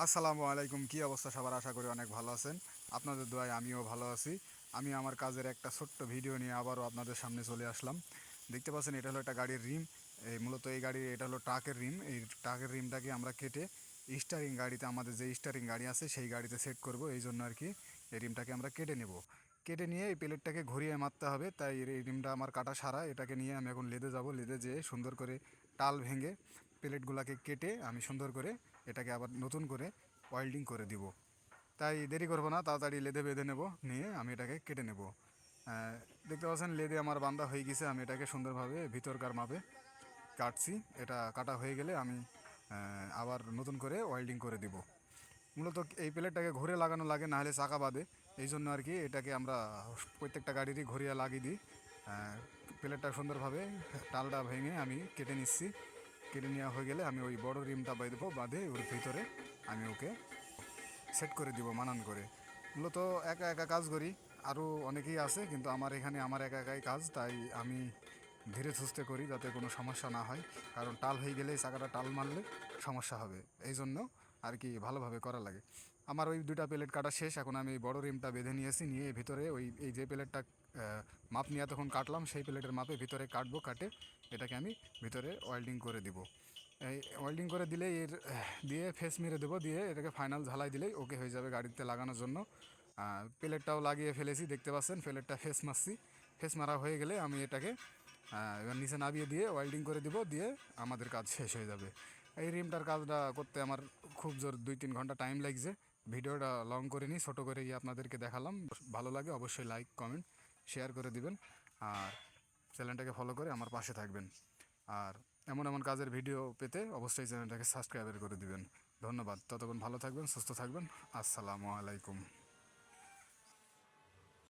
আসসালামু আলাইকুম। কি অবস্থা সবার? আশা করি অনেক ভালো আছেন। আপনাদের দোয়ায় আমিও ভালো আছি। আমি আমার কাজের একটা ছোট্ট ভিডিও নিয়ে আবারও আপনাদের সামনে চলে আসলাম। দেখতে পাচ্ছেন এটা হলো একটা গাড়ির রিম। মূলত এই গাড়ির এটা হলো ট্রাকের রিম। এই ট্রাকের রিমটাকে আমরা কেটে স্টারিং গাড়িতে, আমাদের যে স্টারিং গাড়ি আছে সেই গাড়িতে সেট করব। এই জন্য আর কি এই রিমটাকে আমরা কেটে নেব। কেটে নিয়ে এই প্লেটটাকে ঘুরিয়ে মারতে হবে। তাই এই রিমটা আমার কাটা সারা। এটাকে নিয়ে আমি এখন লেদে যাব। লেদে যেয়ে সুন্দর করে টাল ভেঙে প্লেটগুলোকে কেটে আমি সুন্দর করে এটাকে আবার নতুন করে ওয়েল্ডিং করে দিব। তাই দেরি করবো না, তাড়াতাড়ি লেদে বেঁধে নেব, নিয়ে আমি এটাকে কেটে নেব। দেখতে পাচ্ছেন লেদে আমার বান্ধা হয়ে গেছে। আমি এটাকে সুন্দরভাবে ভিতরকার মাপে কাটছি। এটা কাটা হয়ে গেলে আমি আবার নতুন করে ওয়েল্ডিং করে দিব। মূলত এই প্লেটটাকে ঘুরে লাগানো লাগে, না হলে চাকা বাঁধে। এই জন্য আর কি এটাকে আমরা প্রত্যেকটা গাড়িরই ঘুরিয়ে লাগিয়ে দিই। প্লেটটা সুন্দরভাবে টালটা ভেঙে আমি কেটে নিচ্ছি। কেটে নেওয়া হয়ে গেলে আমি ওই বড় রিমটা বেঁধবো, বাঁধে ওর ভিতরে আমি ওকে সেট করে দিব মানান করে। মূলত একা একা কাজ করি, আরও অনেকেই আছে, কিন্তু আমার এখানে আমার একা একাই কাজ। তাই আমি ধীরে সুস্থে করি যাতে কোনো সমস্যা না হয়। কারণ টাল হয়ে গেলে চাকাটা টাল মারলে সমস্যা হবে। এই জন্য আর কি ভালোভাবে করা লাগে। আমার ওই দুইটা প্লেট কাটা শেষ। এখন আমি বড় রিমটা বেঁধে নিয়েছি, নিয়ে ভিতরে ওই এই যে প্লেটটা মাপ নিয়ে তখন কাটলাম সেই প্লেটের মাপে ভিতরে কাটবো। কাটে এটাকে আমি ভিতরে ওয়েল্ডিং করে দিব। এই ওয়েল্ডিং করে দিলে এর দিয়ে ফেস মেরে দেবো, দিয়ে এটাকে ফাইনাল ঝালাই দিলেই ওকে হয়ে যাবে গাড়িতে লাগানোর জন্য। প্লেটটাও লাগিয়ে ফেলেছি, দেখতে পাচ্ছেন প্লেটটা ফেস মারছি। ফেস মারা হয়ে গেলে আমি এটাকে এবার নিচে নামিয়ে দিয়ে ওয়েল্ডিং করে দিব, দিয়ে আমাদের কাজ শেষ হয়ে যাবে। এই রিমটার কাজটা করতে আমার খুব জোর 2-3 ঘন্টা টাইম লাগছে। ভিডিওটা লং করে নিই, ছোটো করে আপনাদেরকে দেখালাম। ভালো লাগে অবশ্যই লাইক কমেন্ট শেয়ার করে দিবেন। আর চ্যানেলটাকে ফলো করে আমার পাশে থাকবেন। আর এমন এমন কাজের ভিডিও পেতে অবশ্যই চ্যানেলটাকে সাবস্ক্রাইব করে দিবেন। ধন্যবাদ। ততক্ষণ ভালো থাকবেন, সুস্থ থাকবেন। আসসালামু আলাইকুম।